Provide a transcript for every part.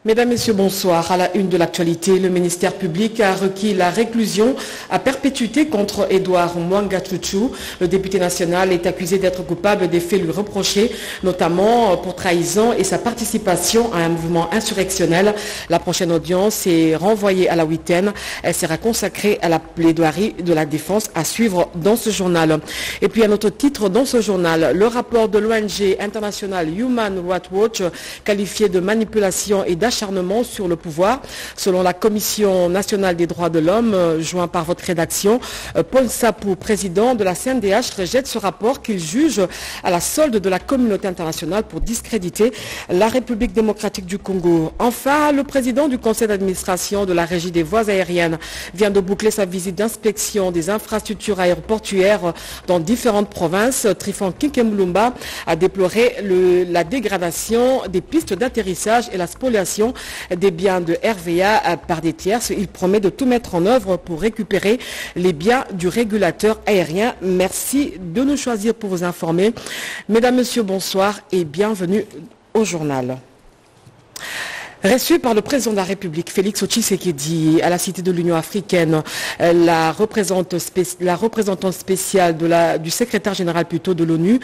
Mesdames, Messieurs, bonsoir. À la une de l'actualité, le ministère public a requis la réclusion à perpétuité contre Edouard Mwangachuchu. Le député national est accusé d'être coupable des faits lui reprochés, notamment pour trahison et sa participation à un mouvement insurrectionnel. La prochaine audience est renvoyée à la 8e. Elle sera consacrée à la plaidoirie de la défense à suivre dans ce journal. Et puis un autre titre dans ce journal, le rapport de l'ONG internationale Human Rights Watch qualifié de manipulation et acharnement sur le pouvoir. Selon la Commission nationale des droits de l'homme, joint par votre rédaction, Paul Sapou, président de la CNDH, rejette ce rapport qu'il juge à la solde de la communauté internationale pour discréditer la République démocratique du Congo. Enfin, le président du conseil d'administration de la Régie des voies aériennes vient de boucler sa visite d'inspection des infrastructures aéroportuaires dans différentes provinces. Trifon Kinkemulumba a déploré la dégradation des pistes d'atterrissage et la spoliation des biens de RVA par des tierces. Il promet de tout mettre en œuvre pour récupérer les biens du régulateur aérien. Merci de nous choisir pour vous informer. Mesdames, Messieurs, bonsoir et bienvenue au journal. Reçu par le président de la République, Félix Tshisekedi, à la Cité de l'Union africaine, la représentante spéciale du secrétaire général de l'ONU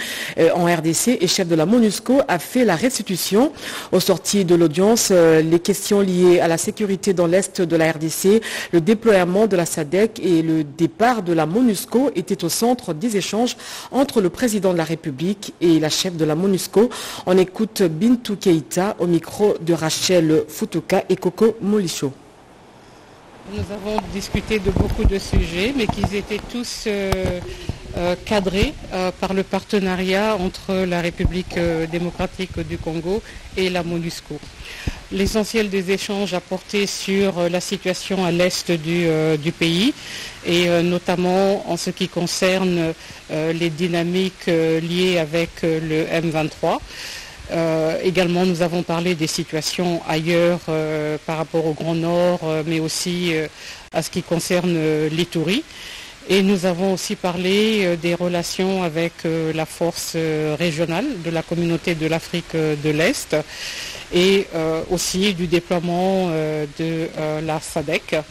en RDC et chef de la MONUSCO a fait la restitution. Aux sorties de l'audience, les questions liées à la sécurité dans l'Est de la RDC, le déploiement de la SADC et le départ de la MONUSCO étaient au centre des échanges entre le président de la République et la chef de la MONUSCO. On écoute Bintou Keïta au micro de Rachel Futuka et Coco Molicho. Nous avons discuté de beaucoup de sujets, mais qu'ils étaient tous cadrés par le partenariat entre la République démocratique du Congo et la MONUSCO. L'essentiel des échanges a porté sur la situation à l'est du pays et notamment en ce qui concerne les dynamiques liées avec le M23. Également, nous avons parlé des situations ailleurs par rapport au Grand Nord, mais aussi à ce qui concerne l'Ituri. Et nous avons aussi parlé des relations avec la force régionale de la communauté de l'Afrique de l'Est et aussi du déploiement de la SADC.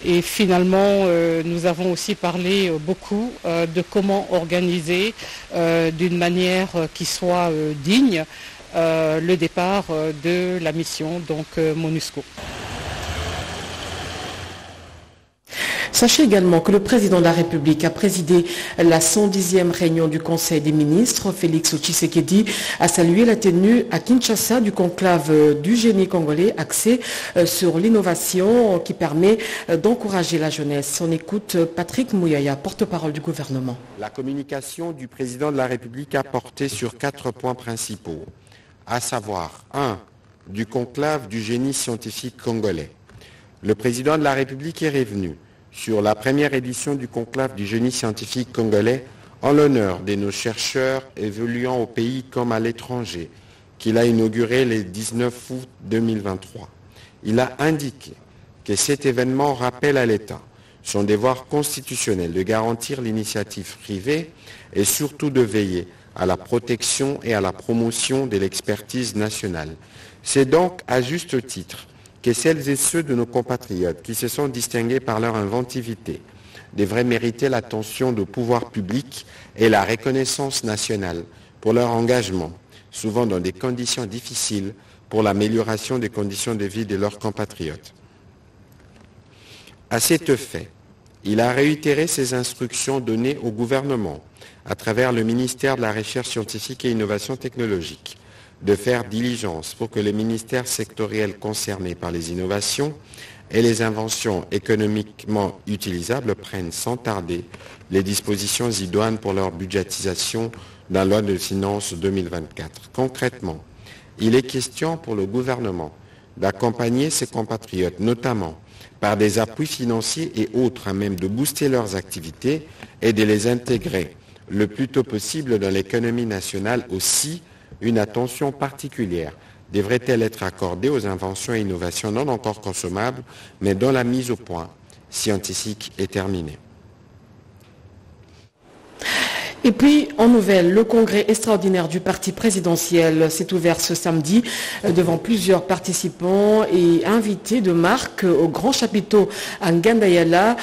Et finalement, nous avons aussi parlé beaucoup de comment organiser d'une manière qui soit digne le départ de la mission, donc MONUSCO. Sachez également que le président de la République a présidé la 110e réunion du Conseil des ministres. Félix Tshisekedi a salué la tenue à Kinshasa du conclave du génie congolais axé sur l'innovation qui permet d'encourager la jeunesse. On écoute Patrick Mouyaya, porte-parole du gouvernement. La communication du président de la République a porté sur 4 points principaux, à savoir 1. Du conclave du génie scientifique congolais. Le président de la République est revenu sur la première édition du conclave du génie scientifique congolais en l'honneur de nos chercheurs évoluant au pays comme à l'étranger, qu'il a inauguré le 19 août 2023. Il a indiqué que cet événement rappelle à l'État son devoir constitutionnel de garantir l'initiative privée et surtout de veiller à la protection et à la promotion de l'expertise nationale. C'est donc à juste titre que celles et ceux de nos compatriotes qui se sont distingués par leur inventivité devraient mériter l'attention du pouvoir public et la reconnaissance nationale pour leur engagement, souvent dans des conditions difficiles, pour l'amélioration des conditions de vie de leurs compatriotes. À cet fait, il a réitéré ses instructions données au gouvernement à travers le ministère de la Recherche scientifique et Innovation technologique de faire diligence pour que les ministères sectoriels concernés par les innovations et les inventions économiquement utilisables prennent sans tarder les dispositions idoines pour leur budgétisation dans la loi de finances 2024. Concrètement, il est question pour le gouvernement d'accompagner ses compatriotes, notamment par des appuis financiers et autres à même de booster leurs activités et de les intégrer le plus tôt possible dans l'économie nationale. Aussi, une attention particulière devrait-elle être accordée aux inventions et innovations non encore consommables, mais dont la mise au point scientifique est terminée. Et puis, en nouvelle, le congrès extraordinaire du parti présidentiel s'est ouvert ce samedi devant plusieurs participants et invités de marque au grand chapiteau à Ngandayala.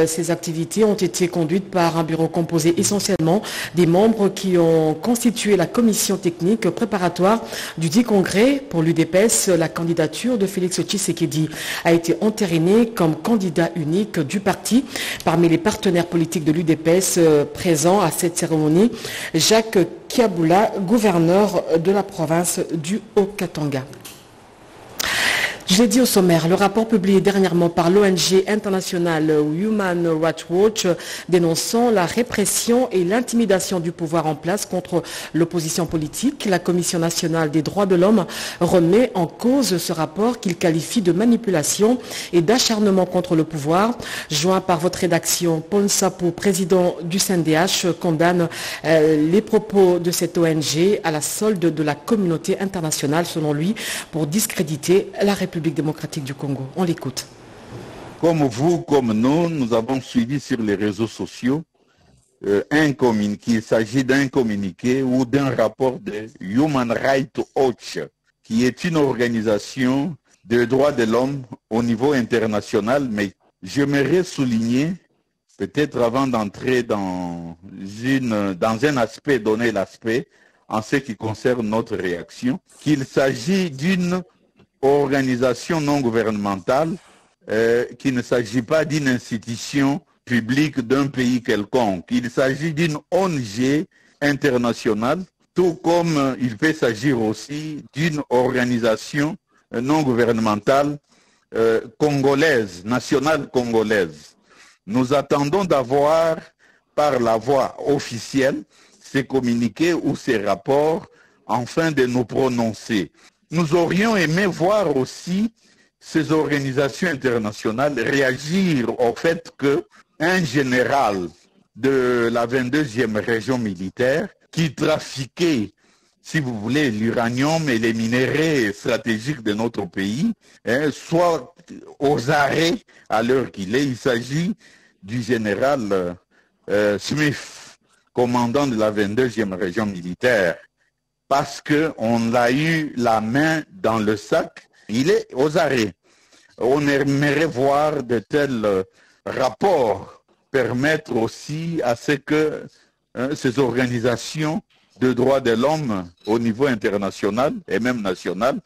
Ces activités ont été conduites par un bureau composé essentiellement des membres qui ont constitué la commission technique préparatoire du dit congrès. Pour l'UDPS, la candidature de Félix Tshisekedi a été entérinée comme candidat unique du parti. Parmi les partenaires politiques de l'UDPS présents à cette cérémonie, Jacques Kiaboula, gouverneur de la province du Haut-Katanga. Je l'ai dit au sommaire, le rapport publié dernièrement par l'ONG internationale Human Rights Watch dénonçant la répression et l'intimidation du pouvoir en place contre l'opposition politique. La Commission nationale des droits de l'homme remet en cause ce rapport qu'il qualifie de manipulation et d'acharnement contre le pouvoir. Joint par votre rédaction, Paul Nsapou, président du CNDH, condamne les propos de cette ONG à la solde de la communauté internationale, selon lui, pour discréditer la République démocratique du Congo. On l'écoute. Comme vous, comme nous avons suivi sur les réseaux sociaux qu'il s'agit d'un communiqué ou d'un rapport de Human Rights Watch, qui est une organisation de droits de l'homme au niveau international. Mais j'aimerais souligner, peut-être avant d'entrer dans un aspect, donner l'aspect en ce qui concerne notre réaction, qu'il s'agit d'une organisation non gouvernementale, qu'il ne s'agit pas d'une institution publique d'un pays quelconque. Il s'agit d'une ONG internationale, tout comme il peut s'agir aussi d'une organisation non gouvernementale congolaise, nationale congolaise. Nous attendons d'avoir par la voie officielle ces communiqués ou ces rapports afin de nous prononcer. Nous aurions aimé voir aussi ces organisations internationales réagir au fait qu'un général de la 22e région militaire qui trafiquait, si vous voulez, l'uranium et les minéraux stratégiques de notre pays, soit aux arrêts à l'heure qu'il est. Il s'agit du général Smith, commandant de la 22e région militaire. Parce qu'on a eu la main dans le sac, il est aux arrêts. On aimerait voir de tels rapports permettre aussi à ce que ces organisations de droits de l'homme au niveau international et même national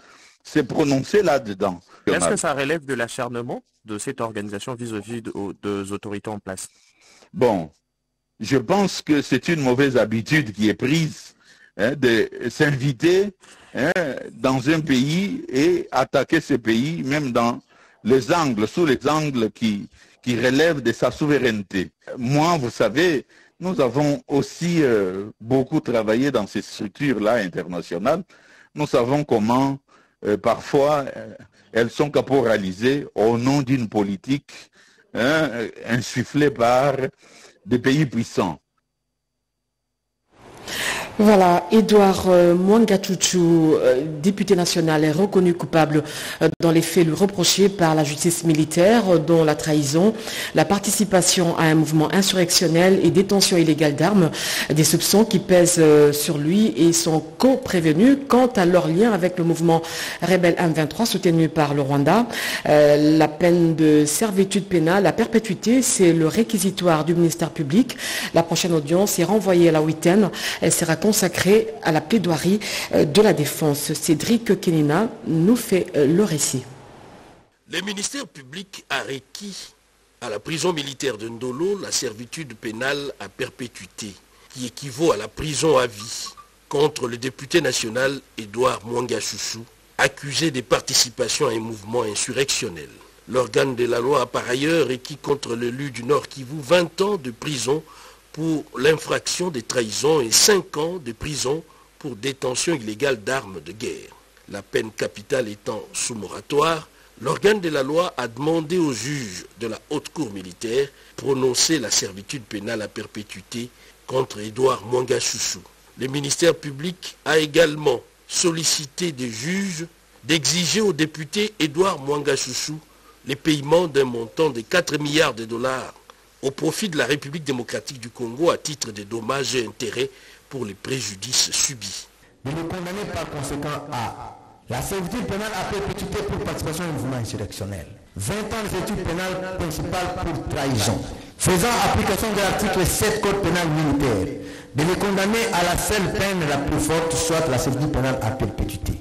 se prononcent là-dedans. Est-ce que ça relève de l'acharnement de cette organisation vis-à-vis des autorités en place? Bon, je pense que c'est une mauvaise habitude qui est prise de s'inviter dans un pays et attaquer ce pays, même dans les angles, sous les angles qui relèvent de sa souveraineté. Moi, vous savez, nous avons aussi beaucoup travaillé dans ces structures-là internationales. Nous savons comment, parfois, elles sont caporalisées au nom d'une politique insufflée par des pays puissants. Voilà, Edouard Mwangachuchu, député national, est reconnu coupable dans les faits lui reprochés par la justice militaire, dont la trahison, la participation à un mouvement insurrectionnel et détention illégale d'armes, des soupçons qui pèsent sur lui et sont co-prévenus quant à leur lien avec le mouvement rebelle M23 soutenu par le Rwanda. La peine de servitude pénale à perpétuité, c'est le réquisitoire du ministère public. La prochaine audience est renvoyée à la huitaine. Elle sera consacré à la plaidoirie de la défense. Cédric Kenina nous fait le récit. Le ministère public a requis à la prison militaire de Ndolo la servitude pénale à perpétuité, qui équivaut à la prison à vie, contre le député national Edouard Mwangachuchu, accusé de participation à un mouvement insurrectionnel. L'organe de la loi a par ailleurs requis contre l'élu du Nord Kivu 20 ans de prison pour l'infraction de trahison et 5 ans de prison pour détention illégale d'armes de guerre. La peine capitale étant sous moratoire, l'organe de la loi a demandé au juge de la haute cour militaire de prononcer la servitude pénale à perpétuité contre Edouard Mwangachuchu. Le ministère public a également sollicité des juges d'exiger au député Edouard Mwangachuchu le paiement d'un montant de 4 milliards de dollars au profit de la République démocratique du Congo à titre de dommages et intérêts pour les préjudices subis. De le condamner par conséquent à la servitude pénale à perpétuité pour participation au mouvement insurrectionnel. 20 ans de servitude pénale principale pour trahison. Faisant application de l'article 7 Code pénal militaire, de les condamner à la seule peine la plus forte, soit la servitude pénale à perpétuité.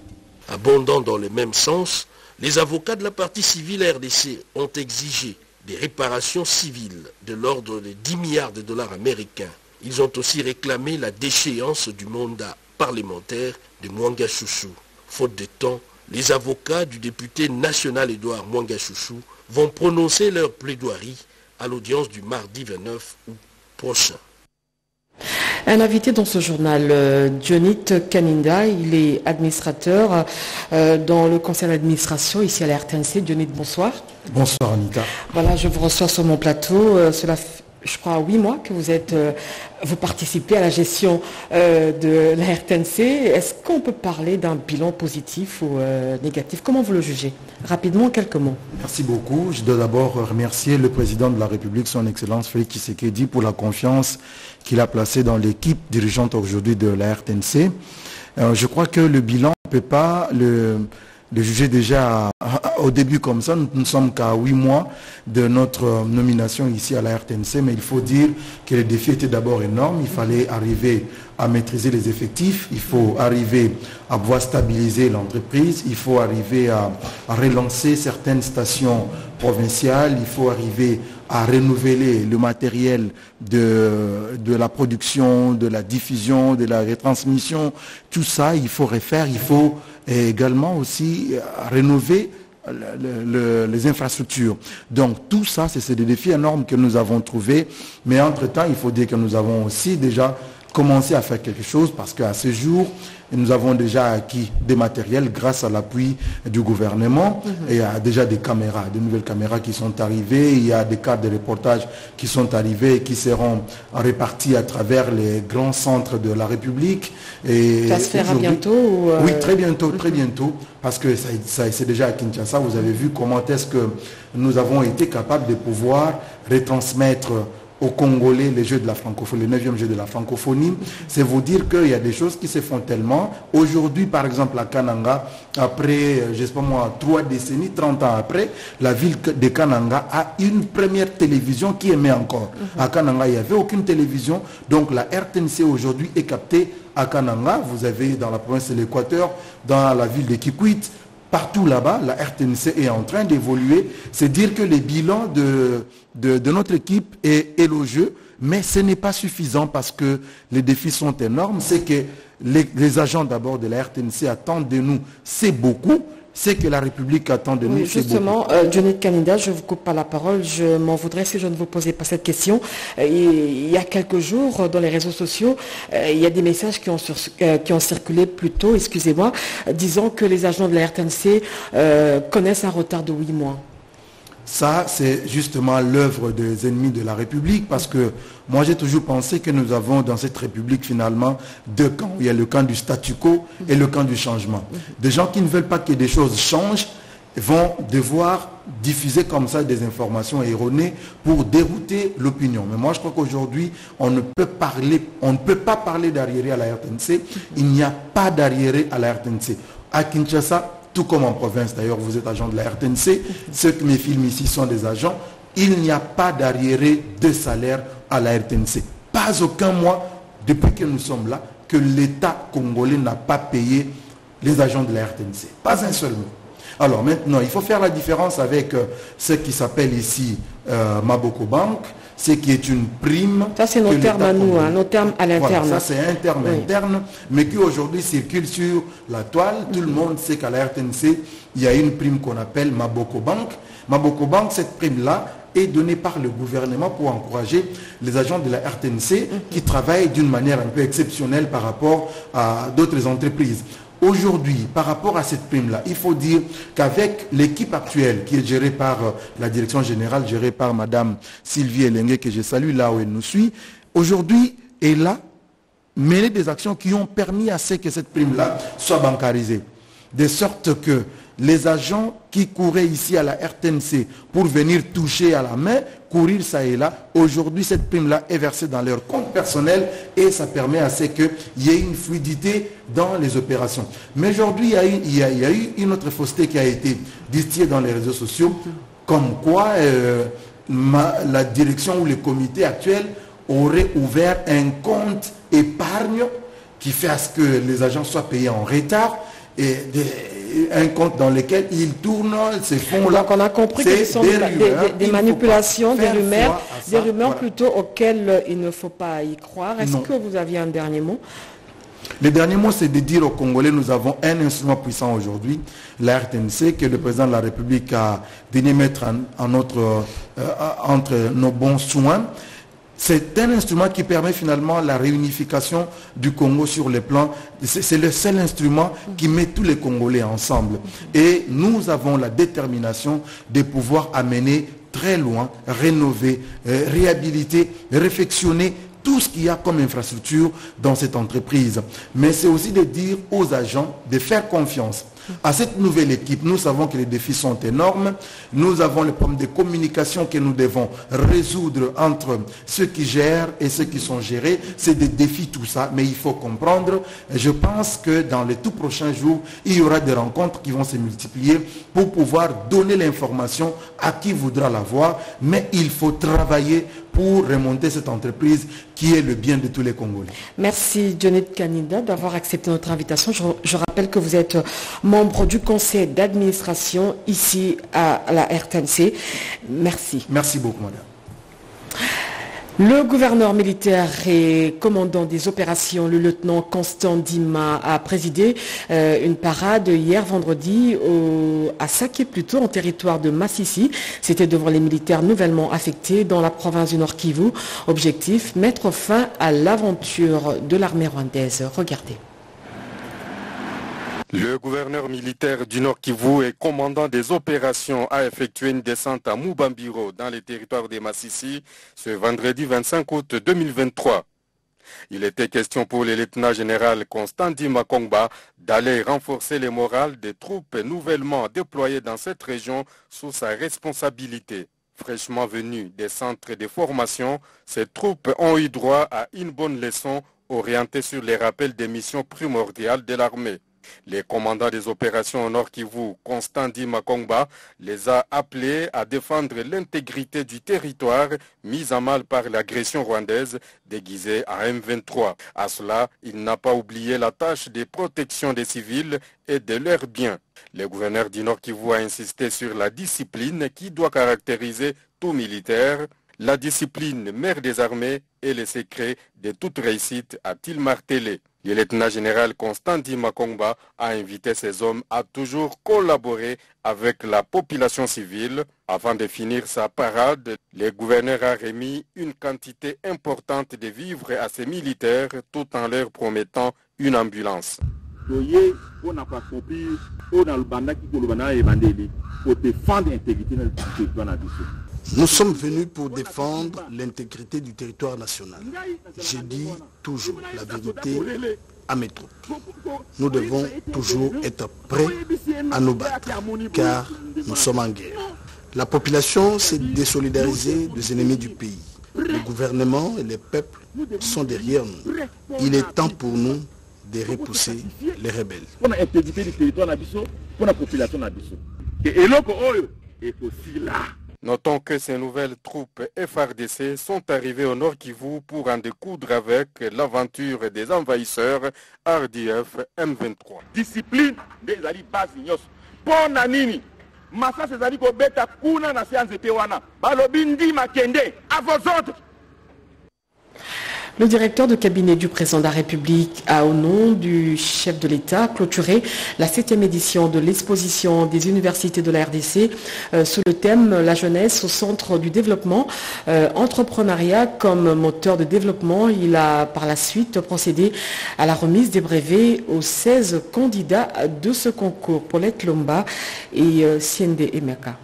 Abondant dans le même sens, les avocats de la partie civile RDC ont exigé des réparations civiles de l'ordre de 10 milliards de dollars américains. Ils ont aussi réclamé la déchéance du mandat parlementaire de Mwanga Chouchou. Faute de temps, les avocats du député national Édouard Mwanga Chouchou vont prononcer leur plaidoirie à l'audience du mardi 29 août prochain. Un invité dans ce journal, Dionit Kaninda, il est administrateur dans le conseil d'administration ici à la RTNC. Dionit, bonsoir. Bonsoir Anita. Voilà, je vous reçois sur mon plateau. Cela fait, je crois, 8 mois que vous participez à la gestion de la RTNC. Est-ce qu'on peut parler d'un bilan positif ou négatif? Comment vous le jugez? Rapidement, quelques mots. Merci beaucoup. Je dois d'abord remercier le président de la République, son Excellence Félix Tshisekedi, pour la confiance qu'il a placée dans l'équipe dirigeante aujourd'hui de la RTNC. Je crois que le bilan, on ne peut pas le juger déjà au début comme ça. Nous ne sommes qu'à 8 mois de notre nomination ici à la RTNC, mais il faut dire que les défis étaient d'abord énormes. Il fallait arriver à maîtriser les effectifs, il faut arriver à pouvoir stabiliser l'entreprise, il faut arriver à relancer certaines stations provinciales, il faut arriver à renouveler le matériel de la production, de la diffusion, de la retransmission. Tout ça, il faut refaire, il faut également aussi rénover les infrastructures. Donc tout ça, c'est des défis énormes que nous avons trouvés. Mais entre-temps, il faut dire que nous avons aussi déjà commencé à faire quelque chose parce qu'à ce jour, nous avons déjà acquis des matériels grâce à l'appui du gouvernement. Et il y a déjà des caméras, de nouvelles caméras qui sont arrivées. Il y a des cartes de reportage qui sont arrivées et qui seront réparties à travers les grands centres de la République. Et ça se fera bientôt Oui, très bientôt, très bientôt. Parce que c'est déjà à Kinshasa. Vous avez vu comment est-ce que nous avons été capables de pouvoir retransmettre aux Congolais les Jeux de la francophonie, le 9e jeu de la francophonie. C'est vous dire qu'il y a des choses qui se font tellement. Aujourd'hui, par exemple, à Kananga, après, je sais pas moi, 3 décennies, 30 ans après, la ville de Kananga a une première télévision qui émet encore. À Kananga, il n'y avait aucune télévision. Donc la RTNC aujourd'hui est captée à Kananga. Vous avez dans la province de l'Équateur, dans la ville de Kikwit, partout là-bas, la RTNC est en train d'évoluer. C'est dire que les bilans de notre équipe est élogieux, mais ce n'est pas suffisant parce que les défis sont énormes. C'est que les agents d'abord de la RTNC attendent de nous, c'est beaucoup. C'est que la République attend de nous. Justement, Dionit Kaninda, je ne vous coupe pas la parole, je m'en voudrais si je ne vous posais pas cette question. Il y a quelques jours, dans les réseaux sociaux, il y a des messages qui ont circulé plus tôt, excusez-moi, disant que les agents de la RTNC connaissent un retard de 8 mois. Ça, c'est justement l'œuvre des ennemis de la République, parce que moi, j'ai toujours pensé que nous avons dans cette République, finalement, 2 camps. Il y a le camp du statu quo et le camp du changement. Des gens qui ne veulent pas que des choses changent vont devoir diffuser comme ça des informations erronées pour dérouter l'opinion. Mais moi, je crois qu'aujourd'hui, on ne peut pas parler d'arriéré à la RTNC. Il n'y a pas d'arriéré à la RTNC. À Kinshasa, tout comme en province, d'ailleurs, vous êtes agent de la RTNC, ceux qui me filment ici sont des agents, il n'y a pas d'arriéré de salaire à la RTNC. Pas aucun mois, depuis que nous sommes là, que l'État congolais n'a pas payé les agents de la RTNC. Pas un seul mot. Alors maintenant, il faut faire la différence avec ce qui s'appelle ici Maboko Bank, ce qui est une prime. Ça, c'est nos termes à nous, nos termes à l'interne. Voilà, ça, c'est un terme interne, mais qui aujourd'hui circule sur la toile. Tout le monde sait qu'à la RTNC, il y a une prime qu'on appelle Maboko Bank. Maboko Bank, cette prime-là est donnée par le gouvernement pour encourager les agents de la RTNC qui travaillent d'une manière un peu exceptionnelle par rapport à d'autres entreprises. Aujourd'hui, par rapport à cette prime-là, il faut dire qu'avec l'équipe actuelle qui est gérée par la direction générale, gérée par Madame Sylvie Elengue, que je salue là où elle nous suit, aujourd'hui, elle a mené des actions qui ont permis à ce que cette prime-là soit bancarisée. De sorte que les agents qui couraient ici à la RTNC pour venir toucher à la main, courir ça et là, aujourd'hui cette prime-là est versée dans leur compte personnel et ça permet à ce qu'il y ait une fluidité dans les opérations. Mais aujourd'hui, il y a eu une autre fausseté qui a été distillée dans les réseaux sociaux, comme quoi la direction ou le comité actuel aurait ouvert un compte épargne qui fait à ce que les agents soient payés en retard et un compte dans lequel ils tournent ces fonds-là. Donc on a compris que ce sont des manipulations, des rumeurs voilà, plutôt auxquelles il ne faut pas y croire. Est-ce que vous aviez un dernier mot? Le dernier mot, c'est de dire aux Congolais, nous avons un instrument puissant aujourd'hui, la RTNC, que le président de la République a daigné mettre entre nos bons soins. C'est un instrument qui permet finalement la réunification du Congo sur le plan. C'est le seul instrument qui met tous les Congolais ensemble. Et nous avons la détermination de pouvoir amener très loin, rénover, réhabiliter, réfectionner tout ce qu'il y a comme infrastructure dans cette entreprise. Mais c'est aussi de dire aux agents de faire confiance à cette nouvelle équipe. Nous savons que les défis sont énormes. Nous avons le problème de communication que nous devons résoudre entre ceux qui gèrent et ceux qui sont gérés. C'est des défis tout ça, mais il faut comprendre. Je pense que dans les tout prochains jours, il y aura des rencontres qui vont se multiplier pour pouvoir donner l'information à qui voudra l'avoir. Mais il faut travailler pour remonter cette entreprise qui est le bien de tous les Congolais. Merci Dionnet Kanida d'avoir accepté notre invitation. Je rappelle que vous êtes membre du conseil d'administration ici à la RTNC. Merci. Merci beaucoup, madame. Le gouverneur militaire et commandant des opérations, le lieutenant Constant Dima, a présidé une parade hier vendredi à Saké, plutôt en territoire de Massissi. C'était devant les militaires nouvellement affectés dans la province du Nord Kivu. Objectif, mettre fin à l'aventure de l'armée rwandaise. Regardez. Le gouverneur militaire du Nord Kivu et commandant des opérations a effectué une descente à Mubambiro dans les territoires de Massissi ce vendredi 25 août 2023. Il était question pour le lieutenant-général Constant Dima Kongba d'aller renforcer le moral des troupes nouvellement déployées dans cette région sous sa responsabilité. Fraîchement venues des centres de formation, ces troupes ont eu droit à une bonne leçon orientée sur les rappels des missions primordiales de l'armée. Les commandants des opérations au Nord Kivu, Constant Dima Kongba, les a appelés à défendre l'intégrité du territoire mis à mal par l'agression rwandaise déguisée en M23. À cela, il n'a pas oublié la tâche de protection des civils et de leurs biens. Le gouverneur du Nord Kivu a insisté sur la discipline qui doit caractériser tout militaire. La discipline, mère des armées, est le secret de toute réussite, a-t-il martelé. Le lieutenant-général Constant Dima Kongba a invité ses hommes à toujours collaborer avec la population civile. Avant de finir sa parade, le gouverneur a remis une quantité importante de vivres à ses militaires tout en leur promettant une ambulance. Nous sommes venus pour défendre l'intégrité du territoire national. Je dis toujours la vérité à mes troupes. Nous devons toujours être prêts à nous battre, car nous sommes en guerre. La population s'est désolidarisée des ennemis du pays. Le gouvernement et les peuples sont derrière nous. Il est temps pour nous de repousser les rebelles. Notons que ces nouvelles troupes FARDC sont arrivées au Nord Kivu pour en découdre avec l'aventure des envahisseurs RDF M23. Discipline des alliés basignos. Bon anini. Massa ces alliés beta kuna na séance de Tewana. Balobindi Makende. À vos ordres. Le directeur de cabinet du président de la République a, au nom du chef de l'État, clôturé la 7e édition de l'exposition des universités de la RDC sous le thème « La jeunesse au centre du développement, entrepreneuriat comme moteur de développement ». Il a par la suite procédé à la remise des brevets aux 16 candidats de ce concours, Paulette Lomba et Siende Emeka.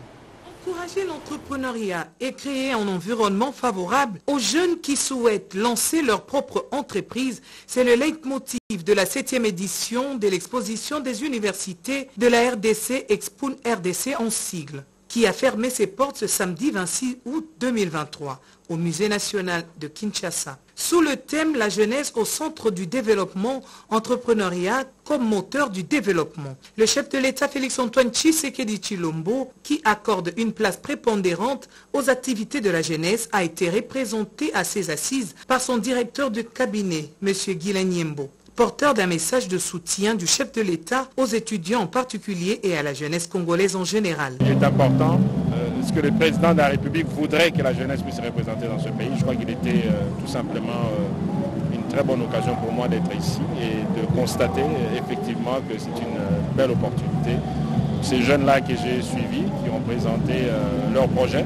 Encourager l'entrepreneuriat et créer un environnement favorable aux jeunes qui souhaitent lancer leur propre entreprise, c'est le leitmotiv de la 7e édition de l'exposition des universités de la RDC, Expoun RDC en sigle, qui a fermé ses portes ce samedi 26 août 2023 au Musée national de Kinshasa. Sous le thème « La jeunesse au centre du développement, entrepreneuriat comme moteur du développement », le chef de l'État Félix-Antoine Tshisekedi Tshilombo, qui accorde une place prépondérante aux activités de la jeunesse, a été représenté à ses assises par son directeur de cabinet, M. Guilain Nyembo, porteur d'un message de soutien du chef de l'État aux étudiants en particulier et à la jeunesse congolaise en général. Il est important, ce que le président de la République voudrait que la jeunesse puisse représenter dans ce pays. Je crois qu'il était tout simplement une très bonne occasion pour moi d'être ici et de constater effectivement que c'est une belle opportunité. Ces jeunes-là que j'ai suivis, qui ont présenté leur projet,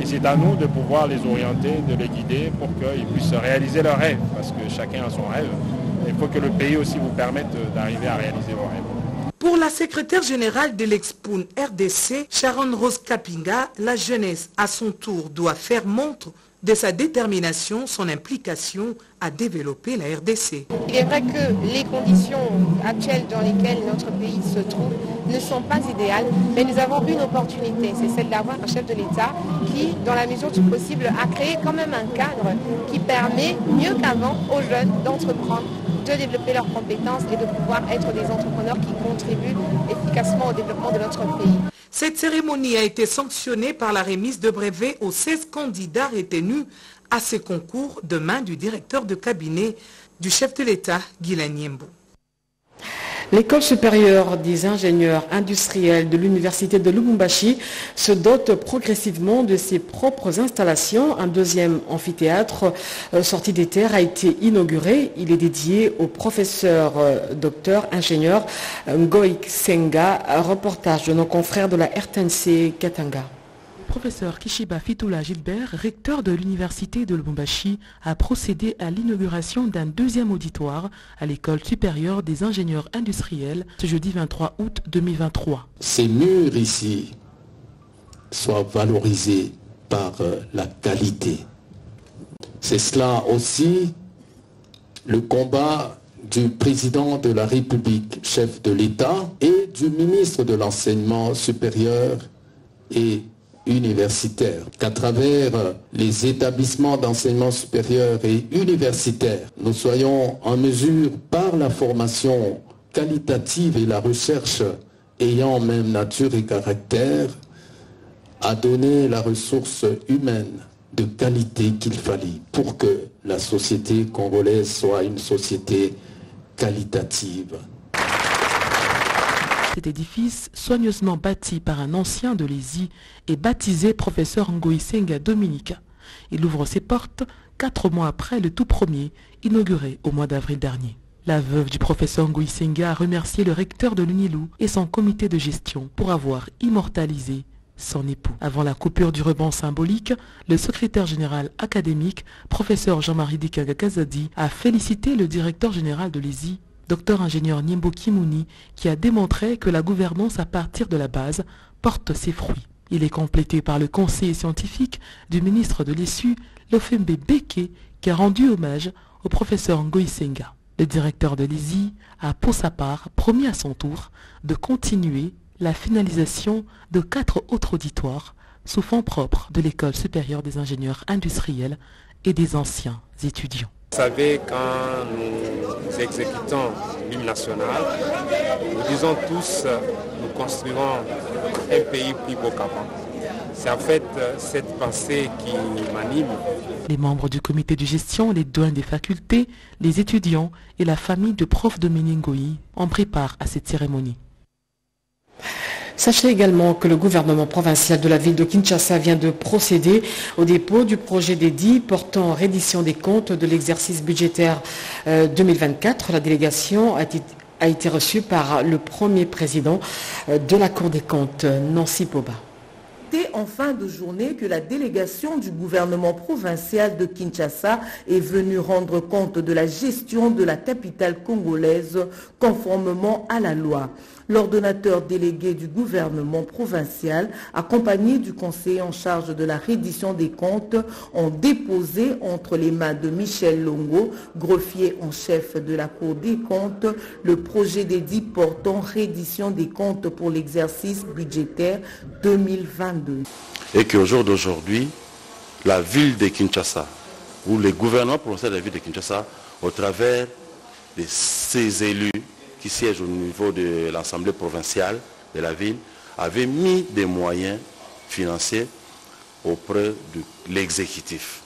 et c'est à nous de pouvoir les orienter, de les guider pour qu'ils puissent réaliser leurs rêves, parce que chacun a son rêve. Il faut que le pays aussi vous permette d'arriver à réaliser vos rêves. Pour la secrétaire générale de l'Expoun RDC, Sharon Rose Kapinga, la jeunesse, à son tour, doit faire montre de sa détermination, son implication à développer la RDC. Il est vrai que les conditions actuelles dans lesquelles notre pays se trouve ne sont pas idéales, mais nous avons une opportunité, c'est celle d'avoir un chef de l'État qui, dans la mesure du possible, a créé quand même un cadre qui permet, mieux qu'avant, aux jeunes d'entreprendre, de développer leurs compétences et de pouvoir être des entrepreneurs qui contribuent efficacement au développement de notre pays. Cette cérémonie a été sanctionnée par la remise de brevets aux 16 candidats retenus à ce concours de main du directeur de cabinet du chef de l'État, Guilain Nyembo. L'école supérieure des ingénieurs industriels de l'université de Lubumbashi se dote progressivement de ses propres installations. Un deuxième amphithéâtre sorti des terres a été inauguré. Il est dédié au professeur docteur ingénieur Ngoïk Senga. Reportage de nos confrères de la RTNC Katanga. Professeur Kishiba Fitoula Gilbert, recteur de l'université de Lubumbashi, a procédé à l'inauguration d'un deuxième auditoire à l'école supérieure des ingénieurs industriels ce jeudi 23 août 2023. Ces murs ici soient valorisés par la qualité. C'est cela aussi le combat du président de la République, chef de l'État, et du ministre de l'enseignement supérieur et universitaire, qu'à travers les établissements d'enseignement supérieur et universitaire, nous soyons en mesure, par la formation qualitative et la recherche ayant même nature et caractère, à donner la ressource humaine de qualité qu'il fallait pour que la société congolaise soit une société qualitative. Cet édifice, soigneusement bâti par un ancien de l'ESI, est baptisé professeur Ngoïk Senga Dominica. Il ouvre ses portes 4 mois après le tout premier, inauguré au mois d'avril dernier. La veuve du professeur Ngoïk Senga a remercié le recteur de l'UNILU et son comité de gestion pour avoir immortalisé son époux. Avant la coupure du ruban symbolique, le secrétaire général académique, professeur Jean-Marie Dikanga Kazadi, a félicité le directeur général de l'ESI, docteur ingénieur Nyembo Kimouni, qui a démontré que la gouvernance à partir de la base porte ses fruits. Il est complété par le conseiller scientifique du ministre de l'ESU, Lofembe Beke, qui a rendu hommage au professeur Ngoïk Senga. Le directeur de l'ESI a pour sa part promis à son tour de continuer la finalisation de 4 autres auditoires sous fonds propres de l'École supérieure des ingénieurs industriels et des anciens étudiants. Vous savez, quand nous exécutons l'hymne national, nous disons tous, nous construirons un pays plus beau qu'avant. C'est en fait cette pensée qui m'anime. Les membres du comité de gestion, les doyens des facultés, les étudiants et la famille de prof Dominique Ngoï ont pris part à cette cérémonie. Sachez également que le gouvernement provincial de la ville de Kinshasa vient de procéder au dépôt du projet d'édit portant reddition des comptes de l'exercice budgétaire 2024. La délégation a été reçue par le premier président de la Cour des comptes, Nancy Poba. noter en fin de journée que la délégation du gouvernement provincial de Kinshasa est venue rendre compte de la gestion de la capitale congolaise conformément à la loi. L'ordonnateur délégué du gouvernement provincial, accompagné du conseiller en charge de la reddition des comptes, ont déposé entre les mains de Michel Longo, greffier en chef de la Cour des comptes, le projet d'édit portant reddition des comptes pour l'exercice budgétaire 2022. Et qu'au jour d'aujourd'hui, la ville de Kinshasa, ou le gouvernement provincial de la ville de Kinshasa, au travers de ses élus, qui siège au niveau de l'Assemblée provinciale de la ville, avait mis des moyens financiers auprès de l'exécutif.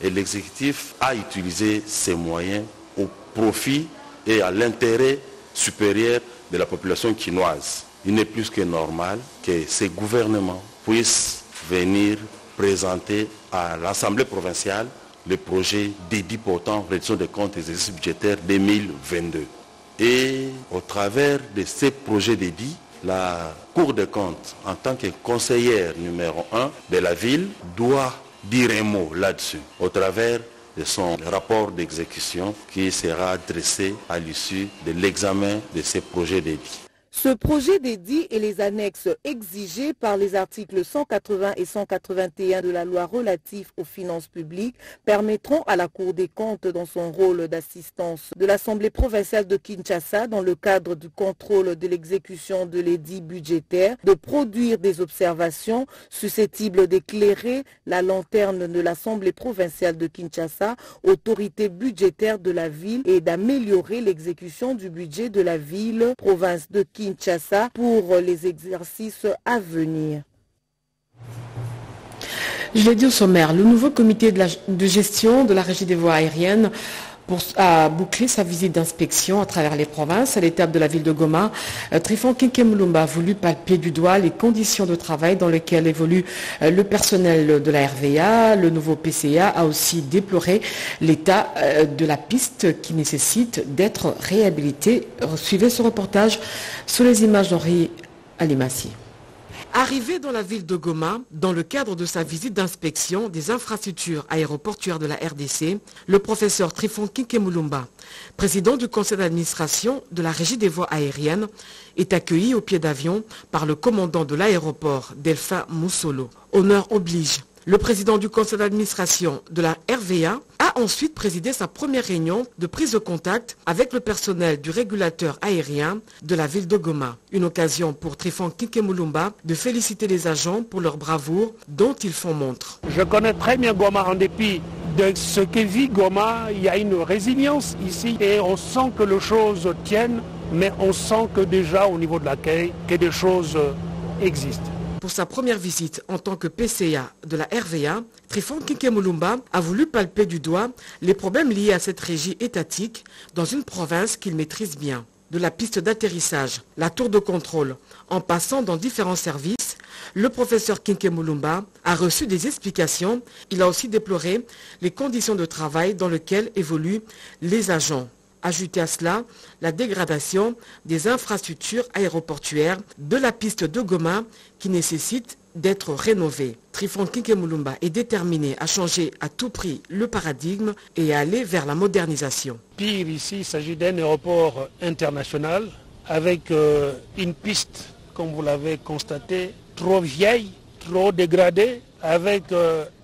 Et l'exécutif a utilisé ces moyens au profit et à l'intérêt supérieur de la population quinoise. Il n'est plus que normal que ces gouvernements puissent venir présenter à l'Assemblée provinciale le projet d'édit portant réduction des comptes des exercices budgétaires 2022. Et au travers de ces projets d'édit, la Cour des comptes, en tant que conseillère numéro 1 de la ville, doit dire un mot là-dessus, au travers de son rapport d'exécution qui sera dressé à l'issue de l'examen de ces projets d'édit. Ce projet d'édit et les annexes exigées par les articles 180 et 181 de la loi relative aux finances publiques permettront à la Cour des comptes, dans son rôle d'assistance de l'Assemblée provinciale de Kinshasa dans le cadre du contrôle de l'exécution de l'édit budgétaire, de produire des observations susceptibles d'éclairer la lanterne de l'Assemblée provinciale de Kinshasa, autorité budgétaire de la ville, et d'améliorer l'exécution du budget de la ville, province de Kinshasa, pour les exercices à venir. Je l'ai dit au sommaire, le nouveau comité de gestion de la Régie des voies aériennes a bouclé sa visite d'inspection à travers les provinces. À l'étape de la ville de Goma, Trifon Kinkemulumba a voulu palper du doigt les conditions de travail dans lesquelles évolue le personnel de la RVA. Le nouveau PCA a aussi déploré l'état de la piste qui nécessite d'être réhabilitée. Suivez ce reportage sur les images d'Henri Alimassi. Arrivé dans la ville de Goma, dans le cadre de sa visite d'inspection des infrastructures aéroportuaires de la RDC, le professeur Trifon Kinkemulumba, président du conseil d'administration de la Régie des voies aériennes, est accueilli au pied d'avion par le commandant de l'aéroport, Delphin Moussolo. Honneur oblige. Le président du conseil d'administration de la RVA a ensuite présidé sa première réunion de prise de contact avec le personnel du régulateur aérien de la ville de Goma. Une occasion pour Trifon Kinkemulumba de féliciter les agents pour leur bravoure dont ils font montre. Je connais très bien Goma en dépit de ce que vit Goma. Il y a une résilience ici et on sent que les choses tiennent, mais on sent que déjà au niveau de l'accueil, que des choses existent. Pour sa première visite en tant que PCA de la RVA, Trifon Kinkemulumba a voulu palper du doigt les problèmes liés à cette régie étatique dans une province qu'il maîtrise bien. De la piste d'atterrissage, la tour de contrôle, en passant dans différents services, le professeur Kinkemulumba a reçu des explications. Il a aussi déploré les conditions de travail dans lesquelles évoluent les agents. Ajouter à cela la dégradation des infrastructures aéroportuaires de la piste de Goma qui nécessite d'être rénovée. Trifon Kinkemulumba est déterminé à changer à tout prix le paradigme et à aller vers la modernisation. Pire ici, il s'agit d'un aéroport international avec une piste, comme vous l'avez constaté, trop vieille, trop dégradée, avec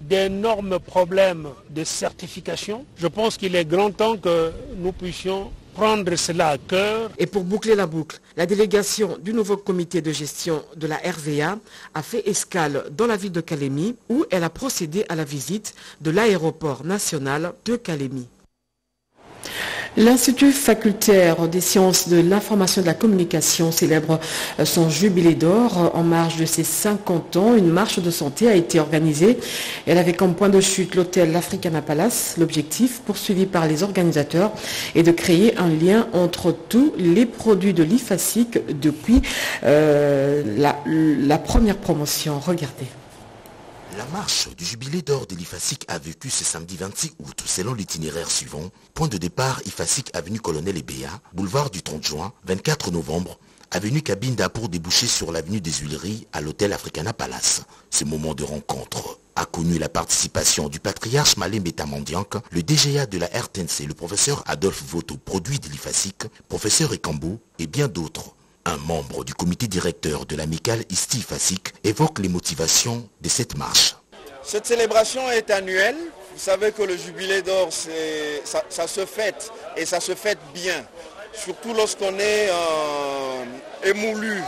d'énormes problèmes de certification. Je pense qu'il est grand temps que nous puissions prendre cela à cœur. Et pour boucler la boucle, la délégation du nouveau comité de gestion de la RVA a fait escale dans la ville de Kalemi où elle a procédé à la visite de l'aéroport national de Kalemi. L'Institut facultaire des sciences de l'information et de la communication célèbre son jubilé d'or. En marge de ses 50 ans, une marche de santé a été organisée. Elle avait comme point de chute l'hôtel l'Africana Palace. L'objectif poursuivi par les organisateurs est de créer un lien entre tous les produits de l'IFASIC depuis la première promotion. Regardez. La marche du jubilé d'or de l'IFASIC a vécu ce samedi 26 août selon l'itinéraire suivant. Point de départ, IFASIC avenue Colonel Ebea, boulevard du 30 juin, 24 novembre, avenue Cabinda pour déboucher sur l'avenue des Huileries à l'hôtel Africana Palace. Ce moment de rencontre a connu la participation du patriarche Malem Betamandiank, le DGA de la RTNC, le professeur Adolphe Voto, produit de l'IFASIC, professeur Ekambo et bien d'autres. Un membre du comité directeur de l'amicale ISTI-IFASIC évoque les motivations de cette marche. Cette célébration est annuelle. Vous savez que le jubilé d'or, ça se fête et ça se fête bien. Surtout lorsqu'on est émoulu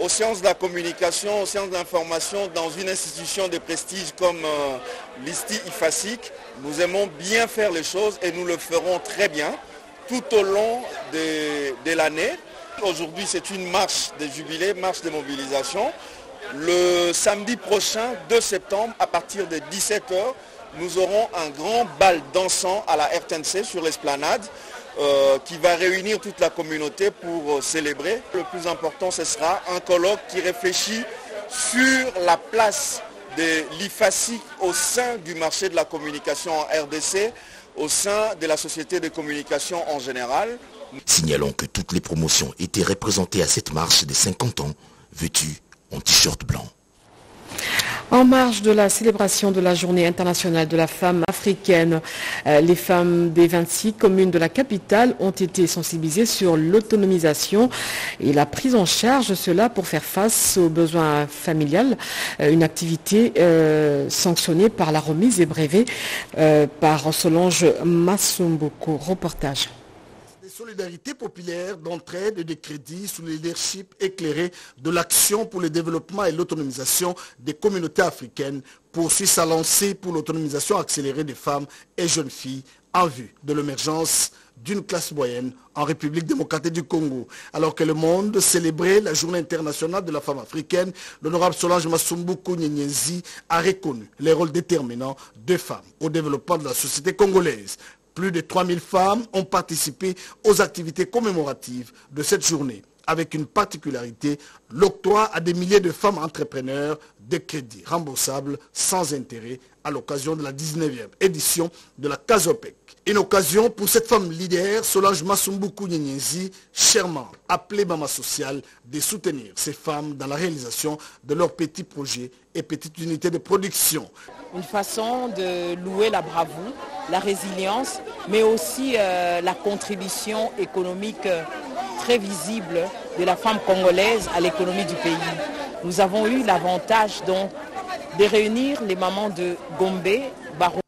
aux sciences de la communication, aux sciences de l'information dans une institution de prestige comme l'ISTI-IFASIC. Nous aimons bien faire les choses et nous le ferons très bien tout au long de l'année. Aujourd'hui, c'est une marche des jubilés, marche de mobilisation. Le samedi prochain, 2 septembre, à partir de 17h, nous aurons un grand bal dansant à la RTNC sur l'esplanade qui va réunir toute la communauté pour célébrer. Le plus important, ce sera un colloque qui réfléchit sur la place de l'IFASIC au sein du marché de la communication en RDC, au sein de la société de communication en général. Signalons que toutes les promotions étaient représentées à cette marche des 50 ans, vêtues en t-shirt blanc. En marge de la célébration de la Journée internationale de la femme africaine, les femmes des 26 communes de la capitale ont été sensibilisées sur l'autonomisation et la prise en charge, cela pour faire face aux besoins familiales, une activité sanctionnée par la remise des brevets par Solange Massumboko. Reportage. Solidarité populaire, d'entraide et de crédit sous le leadership éclairé de l'Action pour le développement et l'autonomisation des communautés africaines poursuit sa lancée pour l'autonomisation accélérée des femmes et jeunes filles en vue de l'émergence d'une classe moyenne en République démocratique du Congo. Alors que le monde célébrait la Journée internationale de la femme africaine, l'honorable Solange Massumboko Nyenyezi a reconnu les rôles déterminants des femmes au développement de la société congolaise. Plus de 3000 femmes ont participé aux activités commémoratives de cette journée, avec une particularité, l'octroi à des milliers de femmes entrepreneurs de crédits remboursables sans intérêt à l'occasion de la 19e édition de la CASOPEC. Une occasion pour cette femme leader, Solange Massumboko Nyenyezi, chèrement appelée Mama Social, de soutenir ces femmes dans la réalisation de leurs petits projets et petites unités de production. Une façon de louer la bravoure, la résilience, mais aussi la contribution économique très visible de la femme congolaise à l'économie du pays. Nous avons eu l'avantage donc de réunir les mamans de Gombe, Baro.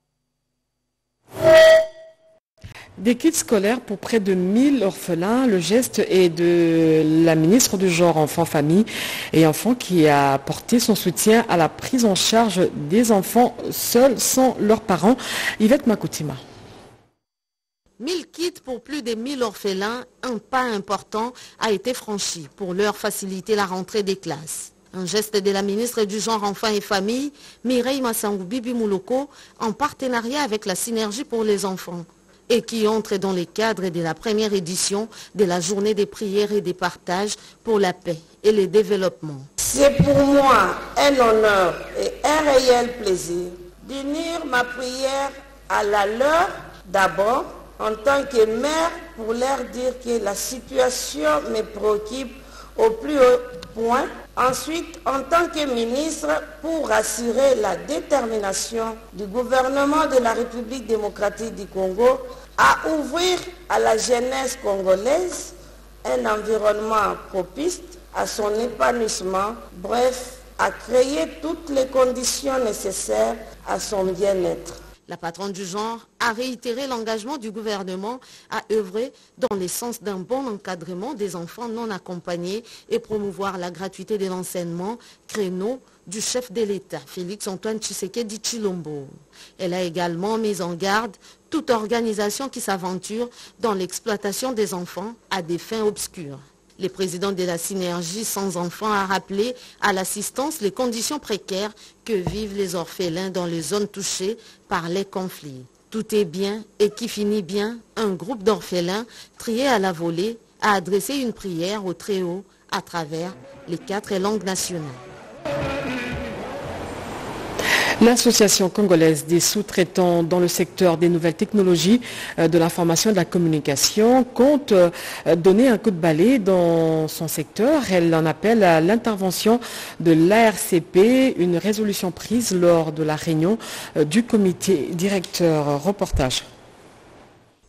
Des kits scolaires pour près de 1000 orphelins. Le geste est de la ministre du Genre, Enfants, Famille et Enfants qui a apporté son soutien à la prise en charge des enfants seuls sans leurs parents. Yvette Makoutima. 1000 kits pour plus de 1000 orphelins, un pas important a été franchi pour leur faciliter la rentrée des classes. Un geste de la ministre du Genre, Enfants et Famille, Mireille Massangou Bibi Mouloko, en partenariat avec la Synergie pour les enfants, et qui entre dans le cadre de la première édition de la journée des prières et des partages pour la paix et le développement. C'est pour moi un honneur et un réel plaisir d'unir ma prière à la leur d'abord en tant que mère pour leur dire que la situation me préoccupe au plus haut point. Ensuite, en tant que ministre, pour assurer la détermination du gouvernement de la République démocratique du Congo à ouvrir à la jeunesse congolaise un environnement propice à son épanouissement, bref, à créer toutes les conditions nécessaires à son bien-être. La patronne du genre a réitéré l'engagement du gouvernement à œuvrer dans le sens d'un bon encadrement des enfants non accompagnés et promouvoir la gratuité de l'enseignement, créneau du chef de l'État, Félix-Antoine Tshisekedi Tshilombo. Elle a également mis en garde toute organisation qui s'aventure dans l'exploitation des enfants à des fins obscures. Le président de la Synergie sans enfants a rappelé à l'assistance les conditions précaires que vivent les orphelins dans les zones touchées par les conflits. Tout est bien et qui finit bien, un groupe d'orphelins triés à la volée a adressé une prière au Très-Haut à travers les 4 langues nationales. L'Association congolaise des sous-traitants dans le secteur des nouvelles technologies, de l'information et de la communication compte donner un coup de balai dans son secteur. Elle en appelle à l'intervention de l'ARCP, une résolution prise lors de la réunion du comité directeur. Reportage.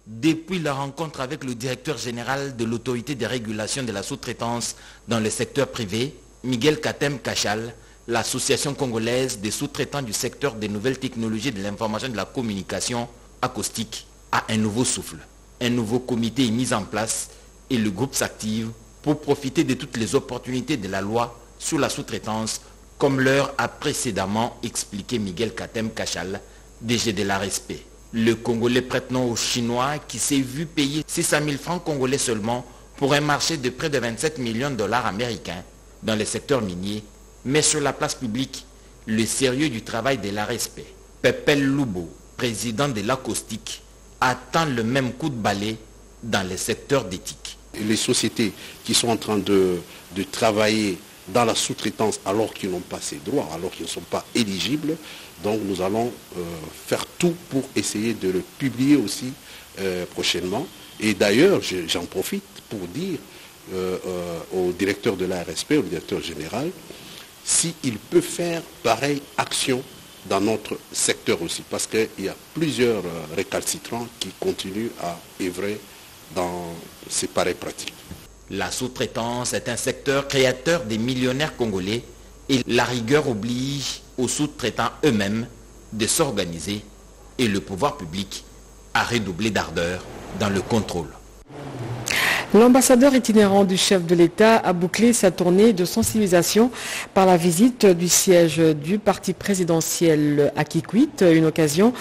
Depuis la rencontre avec le directeur général de l'autorité de régulation de la sous-traitance dans le secteur privé, Miguel Katem Kachal, l'Association congolaise des sous-traitants du secteur des nouvelles technologies de l'information et de la communication acoustique a un nouveau souffle. Un nouveau comité est mis en place et le groupe s'active pour profiter de toutes les opportunités de la loi sur la sous-traitance, comme leur a précédemment expliqué Miguel Katem Kachal, DG de l'ARSP. Le Congolais prête nom au Chinois qui s'est vu payer 600 000 francs congolais seulement pour un marché de près de 27 millions de dollars américains dans le secteur minier, mais sur la place publique, le sérieux du travail de l'ARSP. Pepel Lubo, président de l'acoustique, attend le même coup de balai dans le secteur d'éthique. Les sociétés qui sont en train de travailler dans la sous-traitance alors qu'ils n'ont pas ces droits, alors qu'ils ne sont pas éligibles, donc nous allons faire tout pour essayer de le publier aussi prochainement. Et d'ailleurs, j'en profite pour dire au directeur de l'ARSP, au directeur général, s'il peut faire pareille action dans notre secteur aussi, parce qu'il y a plusieurs récalcitrants qui continuent à œuvrer dans ces pareilles pratiques. La sous-traitance est un secteur créateur des millionnaires congolais et la rigueur oblige aux sous-traitants eux-mêmes de s'organiser et le pouvoir public a redoublé d'ardeur dans le contrôle. L'ambassadeur itinérant du chef de l'État a bouclé sa tournée de sensibilisation par la visite du siège du parti présidentiel à Kikwit, une occasion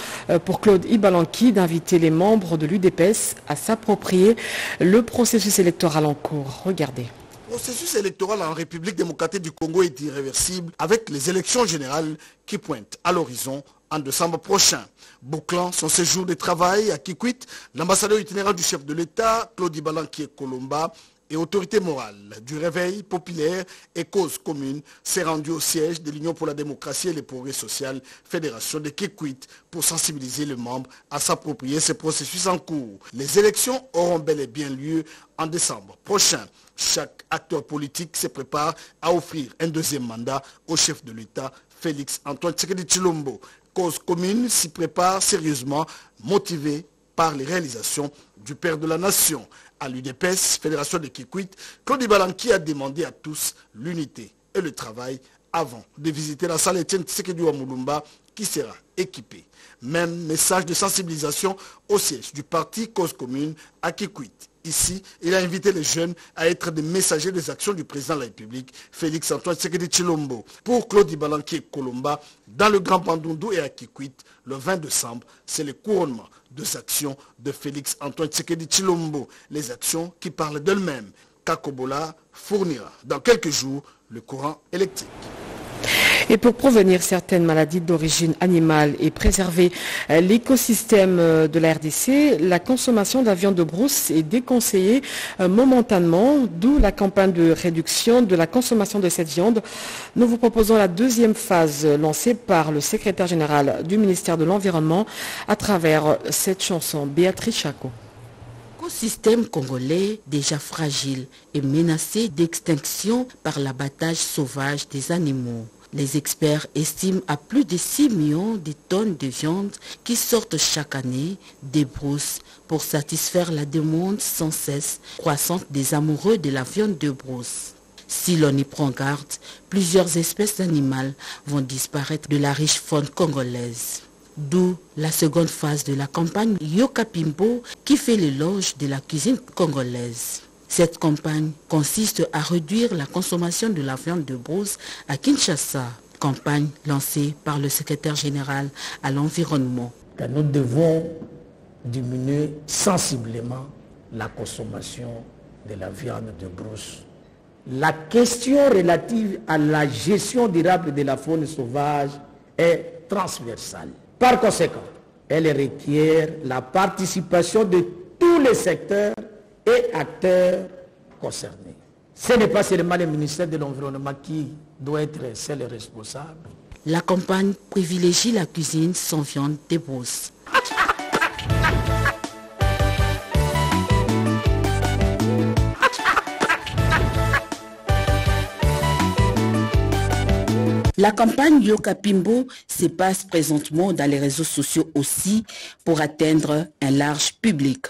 pour Claude Ibalanki d'inviter les membres de l'UDPS à s'approprier le processus électoral en cours. Regardez. Le processus électoral en République démocratique du Congo est irréversible avec les élections générales qui pointent à l'horizon en décembre prochain. Bouclant son séjour de travail à Kikwit, l'ambassadeur itinérant du chef de l'État, Claude Ibalanki Kolomba, et autorité morale du réveil populaire et cause commune, s'est rendu au siège de l'Union pour la démocratie et le progrès social, fédération de Kikwit, pour sensibiliser les membres à s'approprier ces processus en cours. Les élections auront bel et bien lieu en décembre prochain. Chaque acteur politique se prépare à offrir un deuxième mandat au chef de l'État, Félix Antoine Tshisekedi Tshilombo. Cause commune s'y prépare sérieusement, motivée par les réalisations du père de la nation. À l'UDPS, Fédération de Kikwit, Claude Ibalanki a demandé à tous l'unité et le travail avant de visiter la salle Etienne Tshisekedi Wamulumba qui sera équipée. Même message de sensibilisation au siège du parti Cause commune à Kikwit. Ici, il a invité les jeunes à être des messagers des actions du président de la République, Félix Antoine Tshisekedi Tshilombo. Pour Claude Ibalanki et Kolomba, dans le Grand Bandundu et à Kikwit, le 20 décembre, c'est le couronnement des actions de Félix Antoine Tshisekedi Tshilombo. Les actions qui parlent d'elles-mêmes. Kakobola fournira dans quelques jours le courant électrique. Et pour prévenir certaines maladies d'origine animale et préserver l'écosystème de la RDC, la consommation de la viande de brousse est déconseillée momentanément, d'où la campagne de réduction de la consommation de cette viande. Nous vous proposons la deuxième phase lancée par le secrétaire général du ministère de l'Environnement à travers cette chanson. Béatrice Chaco. L'écosystème congolais, déjà fragile, est menacé d'extinction par l'abattage sauvage des animaux. Les experts estiment à plus de 6 millions de tonnes de viande qui sortent chaque année des brousses pour satisfaire la demande sans cesse croissante des amoureux de la viande de brousse. Si l'on y prend garde, plusieurs espèces animales vont disparaître de la riche faune congolaise. D'où la seconde phase de la campagne Yokapimbo qui fait l'éloge de la cuisine congolaise. Cette campagne consiste à réduire la consommation de la viande de brousse à Kinshasa. Campagne lancée par le secrétaire général à l'environnement. Nous devons diminuer sensiblement la consommation de la viande de brousse. La question relative à la gestion durable de la faune sauvage est transversale. Par conséquent, elle requiert la participation de tous les secteurs et acteurs concernés. Ce n'est pas seulement le ministère de l'Environnement qui doit être seul responsable. La campagne privilégie la cuisine sans viande des brousses. La campagne Yoka Pimbo se passe présentement dans les réseaux sociaux aussi pour atteindre un large public.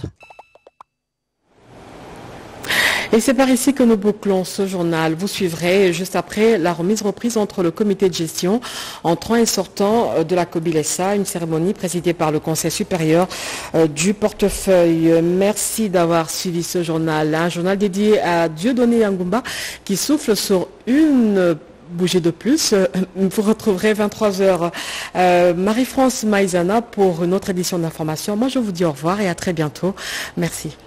Et c'est par ici que nous bouclons ce journal. Vous suivrez juste après la reprise entre le comité de gestion entrant et sortant de la COBILESA, une cérémonie présidée par le Conseil supérieur du portefeuille. Merci d'avoir suivi ce journal. Un journal dédié à Dieudonné Yangoumba qui souffle sur une bougie de plus. Vous retrouverez 23h Marie-France Maïzana pour une autre édition d'information. Moi, je vous dis au revoir et à très bientôt. Merci.